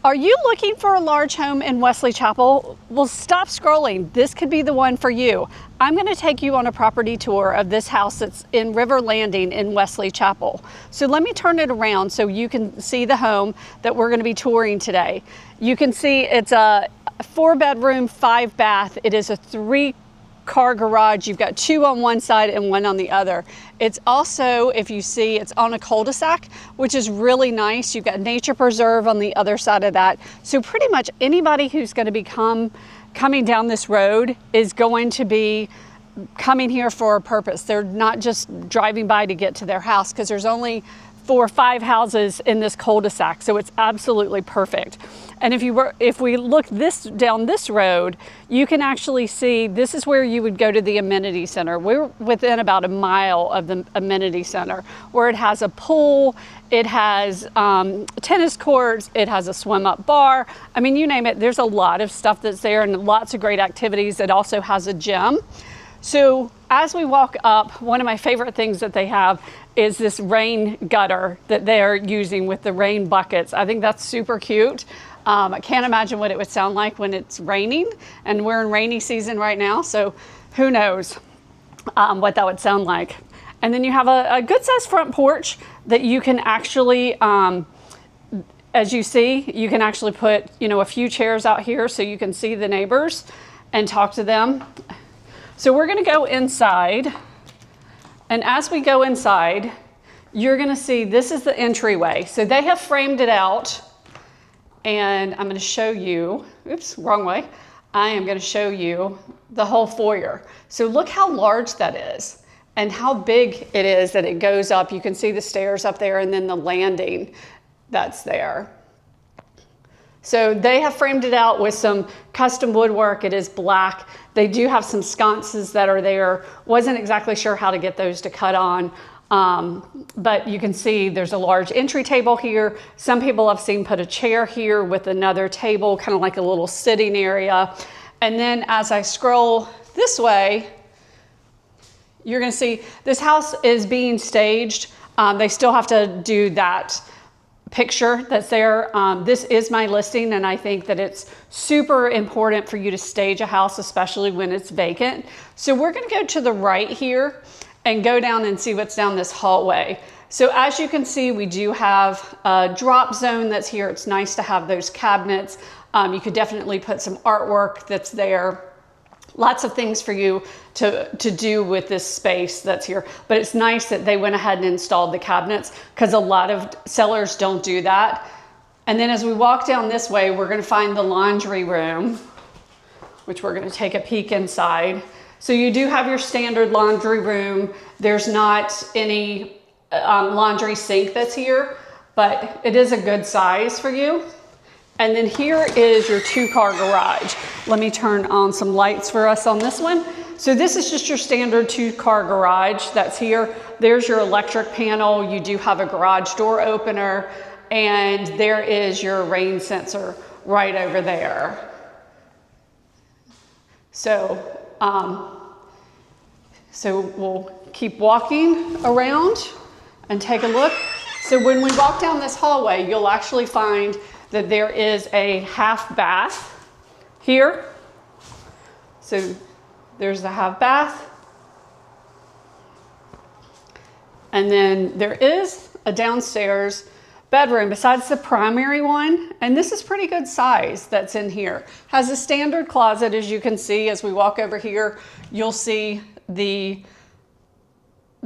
Are you looking for a large home in Wesley Chapel? Well, stop scrolling. This could be the one for you. I'm going to take you on a property tour of this house that's in River Landing in Wesley Chapel. So let me turn it around so you can see the home that we're going to be touring today. You can see it's a 4-bedroom, 5-bath. It is a 3-car garage. You've got 2 on one side and 1 on the other. It's also, if you see, it's on a cul-de-sac, which is really nice. You've got nature preserve on the other side of that. So pretty much anybody who's going to be coming down this road is going to be coming here for a purpose. They're not just driving by to get to their house, because there's only 4 or 5 houses in this cul-de-sac, so it's absolutely perfect. And if we look down this road, you can actually see this is where you would go to the amenity center. We're within about 1 mile of the amenity center, where it has a pool, it has tennis courts, it has a swim-up bar. I mean, you name it, there's a lot of stuff that's there and lots of great activities. It also has a gym. So as we walk up, one of my favorite things that they have is this rain gutter that they're using with the rain buckets. I think that's super cute. I can't imagine what it would sound like when it's raining, and we're in rainy season right now, so who knows what that would sound like. And then you have a good sized front porch that you can actually, as you see, you can actually put, a few chairs out here so you can see the neighbors and talk to them. So we're gonna go inside, and as we go inside, you're gonna see this is the entryway. So they have framed it out, and I'm gonna show you, oops, wrong way. I am gonna show you the whole foyer. So look how large that is and how big it is that it goes up. You can see the stairs up there and then the landing that's there. So they have framed it out with some custom woodwork. It is black. They do have some sconces that are there. Wasn't exactly sure how to get those to cut on. But you can see there's a large entry table here. Some people I've seen put a chair here with another table, kind of like a little sitting area. And then as I scroll this way, you're gonna see this house is being staged. They still have to do that picture that's there. This is my listing, and I think that it's super important for you to stage a house, especially when it's vacant. So we're gonna go to the right here and go down and see what's down this hallway. So as you can see, we do have a drop zone that's here. It's nice to have those cabinets. You could definitely put some artwork that's there. Lots of things for you to do with this space that's here. But it's nice that they went ahead and installed the cabinets, because a lot of sellers don't do that. And then as we walk down this way, we're gonna find the laundry room, which we're gonna take a peek inside. So you do have your standard laundry room. There's not any laundry sink that's here, but it is a good size for you. And then here is your 2-car garage. Let me turn on some lights for us on this one. So this is just your standard 2-car garage that's here. There's your electric panel. You do have a garage door opener, and there is your rain sensor right over there. So we'll keep walking around and take a look. So when we walk down this hallway, you'll actually find that there is a half bath here. So there's the half bath. And then there is a downstairs bedroom besides the primary one. And this is pretty good size that's in here. Has a standard closet, as you can see. As we walk over here, you'll see the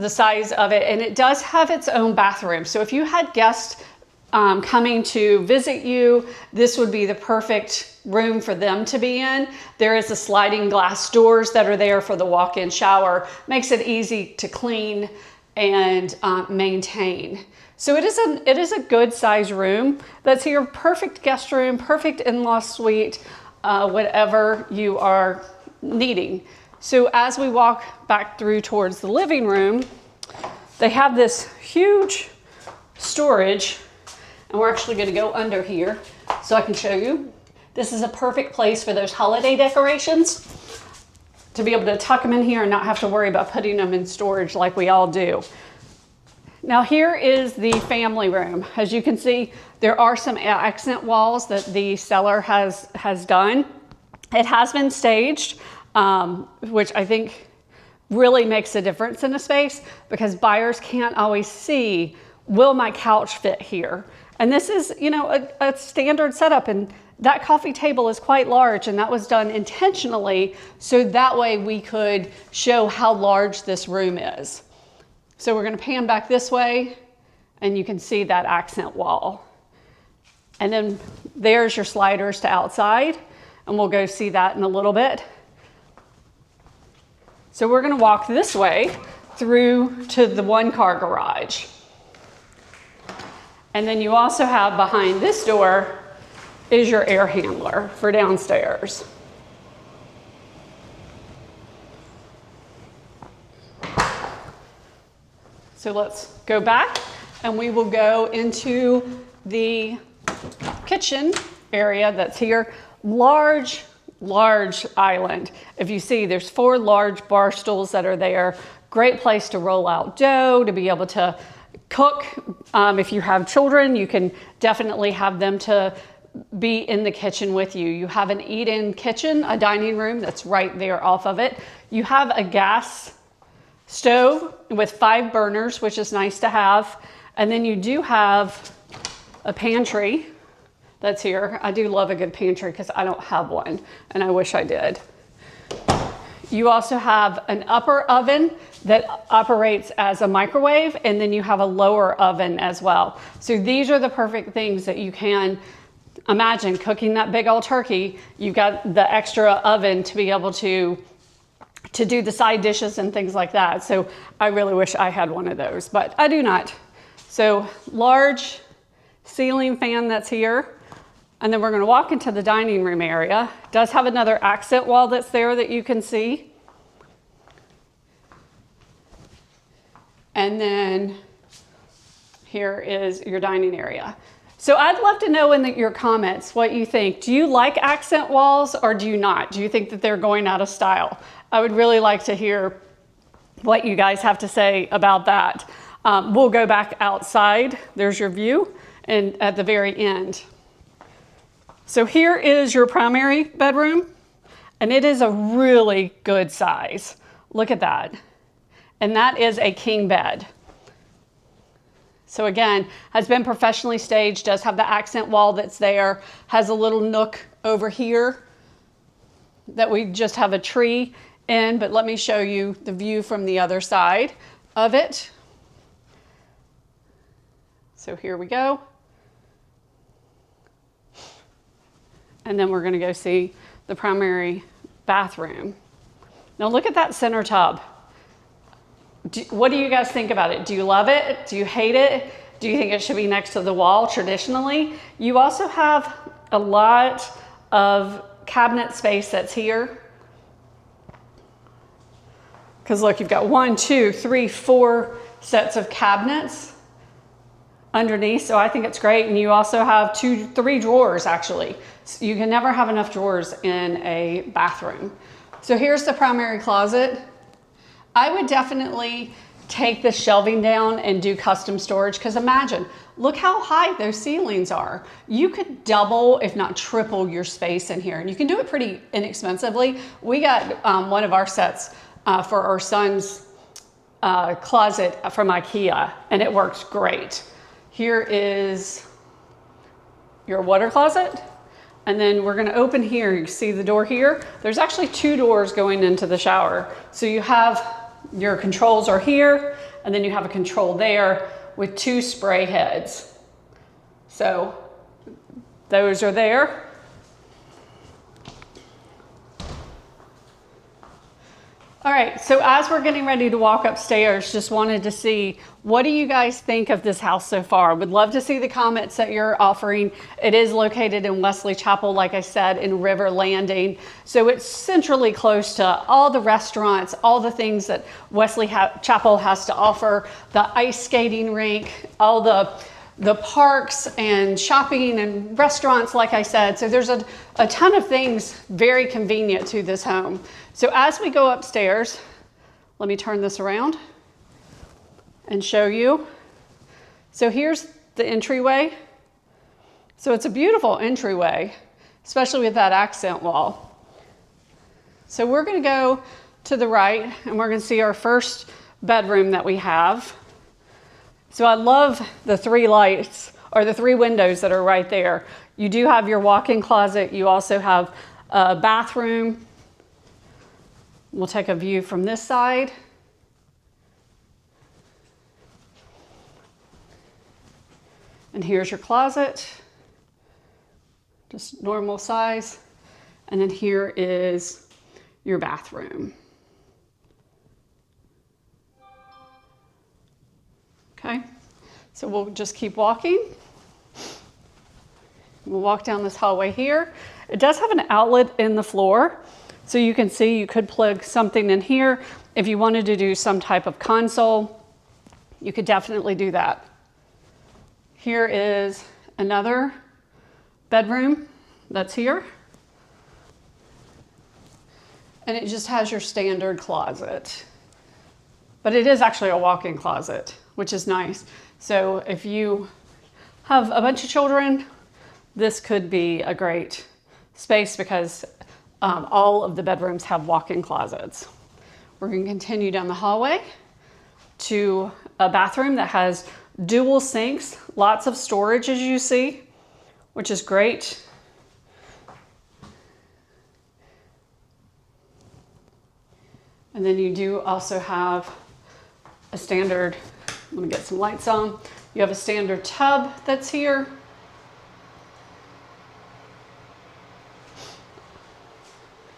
size of it. And it does have its own bathroom. So if you had guests coming to visit you, this would be the perfect room for them to be in. There is a sliding glass doors that are there for the walk-in shower. Makes it easy to clean and maintain. So it is a good size room that's here. Perfect guest room, perfect in-law suite, whatever you are needing. So as we walk back through towards the living room, they have this huge storage. And we're actually gonna go under here so I can show you. This is a perfect place for those holiday decorations, to be able to tuck them in here and not have to worry about putting them in storage like we all do. Now here is the family room. As you can see, there are some accent walls that the seller has done. It has been staged, which I think really makes a difference in a space because buyers can't always see, will my couch fit here? And this is, you know, a standard setup, and that coffee table is quite large, and that was done intentionally so that way we could show how large this room is. So we're gonna pan back this way and you can see that accent wall. And then there's your sliders to outside, and we'll go see that in a little bit. So we're gonna walk this way through to the one-car garage. And then you also have behind this door is your air handler for downstairs. So let's go back and we will go into the kitchen area that's here. Large island. If you see, there's 4 large bar stools that are there. Great place to roll out dough, to be able to cook. If you have children, you can definitely have them to be in the kitchen with you. You have an eat-in kitchen, a dining room that's right there off of it. You have a gas stove with 5 burners, which is nice to have. And then you do have a pantry that's here. I do love a good pantry because I don't have one, and I wish I did. You also have an upper oven that operates as a microwave, and then you have a lower oven as well. So these are the perfect things that you can imagine cooking that big old turkey. You've got the extra oven to be able to do the side dishes and things like that. So I really wish I had one of those, but I do not. So large ceiling fan that's here. And then we're gonna walk into the dining room area. It does have another accent wall that's there that you can see. And then here is your dining area. So I'd love to know in your comments what you think. Do you like accent walls or do you not? Do you think that they're going out of style? I would really like to hear what you guys have to say about that. We'll go back outside. There's your view, and at the very end. So here is your primary bedroom, and it is a really good size. Look at that. And that is a king bed. So again, has been professionally staged, does have the accent wall that's there, has a little nook over here that we just have a tree in, but let me show you the view from the other side of it. So here we go. And then we're gonna go see the primary bathroom. Now look at that center tub. What do you guys think about it? Do you love it? Do you hate it? Do you think it should be next to the wall traditionally? You also have a lot of cabinet space that's here. Because look, you've got 1, 2, 3, 4 sets of cabinets underneath, so I think it's great. And you also have 2, 3 drawers actually. So you can never have enough drawers in a bathroom. So here's the primary closet. I would definitely take the shelving down and do custom storage, because imagine, look how high those ceilings are. You could double, if not triple, your space in here, and you can do it pretty inexpensively. We got one of our sets for our son's closet from IKEA, and it works great. Here is your water closet. And then we're gonna open here. You see the door here? There's actually 2 doors going into the shower. So you have your controls are here, and then you have a control there with 2 spray heads. So those are there. All right, so as we're getting ready to walk upstairs, just wanted to see, what do you guys think of this house so far? Would love to see the comments that you're offering. It is located in Wesley Chapel, like I said, in River Landing. So it's centrally close to all the restaurants, all the things that Wesley Chapel has to offer, the ice skating rink, all the parks and shopping and restaurants, like I said. So there's a ton of things very convenient to this home. So as we go upstairs, let me turn this around and show you. So here's the entryway. So it's a beautiful entryway, especially with that accent wall. So we're gonna go to the right and we're gonna see our first bedroom that we have. So I love the 3 lights, or the 3 windows that are right there. You do have your walk-in closet. You also have a bathroom. We'll take a view from this side. And here's your closet, just normal size. And then here is your bathroom. Okay, so we'll just keep walking. We'll walk down this hallway here. It does have an outlet in the floor. So you can see you could plug something in here. If you wanted to do some type of console, you could definitely do that. Here is another bedroom that's here. And it just has your standard closet. But it is actually a walk-in closet, which is nice. So if you have a bunch of children, this could be a great space because all of the bedrooms have walk-in closets. We're going to continue down the hallway to a bathroom that has dual sinks, lots of storage as you see, which is great. And then you do also have a standard, let me get some lights on. You have a standard tub that's here.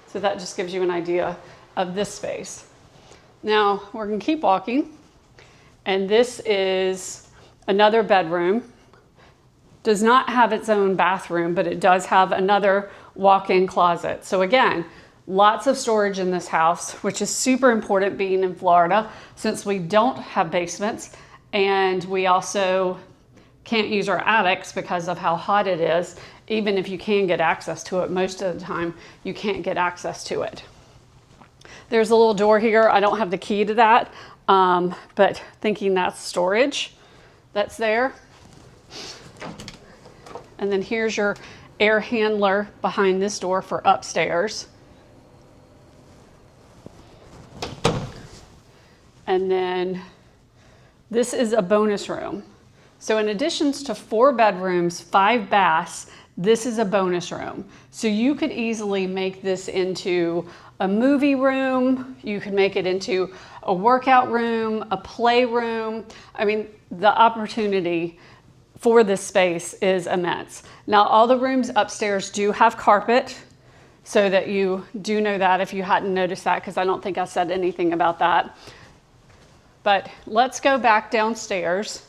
So that just gives you an idea of this space. Now we're gonna keep walking, and this is another bedroom. Does not have its own bathroom, but it does have another walk-in closet. So again, lots of storage in this house, which is super important being in Florida since we don't have basements, and we also can't use our attics because of how hot it is. Even if you can get access to it, most of the time you can't get access to it. There's a little door here. I don't have the key to that, but thinking that's storage that's there. And then here's your air handler behind this door for upstairs. And then this is a bonus room. So in addition to 4 bedrooms, 5 baths, this is a bonus room. So you could easily make this into a movie room. You could make it into a workout room, a playroom. I mean, the opportunity for this space is immense. Now, all the rooms upstairs do have carpet, so that you do know that if you hadn't noticed that, because I don't think I said anything about that. But let's go back downstairs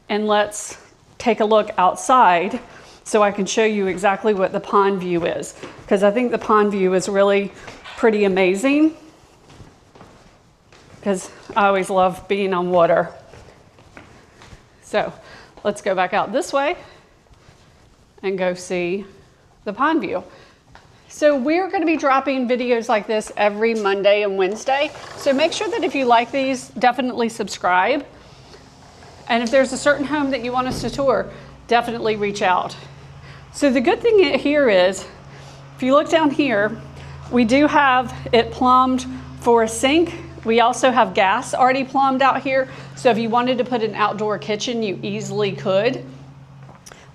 and let's take a look outside so I can show you exactly what the pond view is, because I think the pond view is really pretty amazing, because I always love being on water. So let's go back out this way and go see the pond view. So we're going to be dropping videos like this every Monday and Wednesday. So make sure that if you like these, definitely subscribe. And if there's a certain home that you want us to tour, definitely reach out. So the good thing here is, if you look down here, we do have it plumbed for a sink. We also have gas already plumbed out here. So if you wanted to put an outdoor kitchen, you easily could.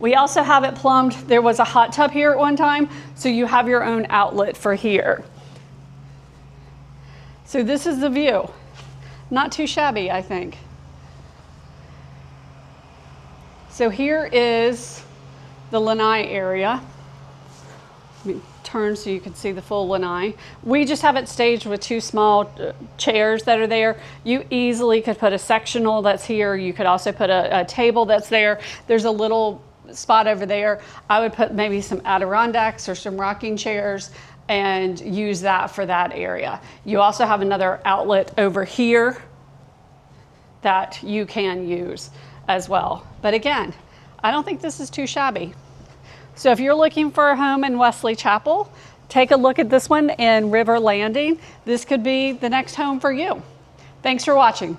We also have it plumbed. There was a hot tub here at one time, so you have your own outlet for here. So this is the view. Not too shabby, I think. So here is the lanai area. Let me turn so you can see the full lanai. We just have it staged with 2 small chairs that are there. You easily could put a sectional that's here. You could also put a table that's there. There's a little spot over there. I would put maybe some Adirondacks or some rocking chairs and use that for that area. You also have another outlet over here that you can use as well. But again, I don't think this is too shabby. So if you're looking for a home in Wesley Chapel, take a look at this one in River Landing. This could be the next home for you. Thanks for watching.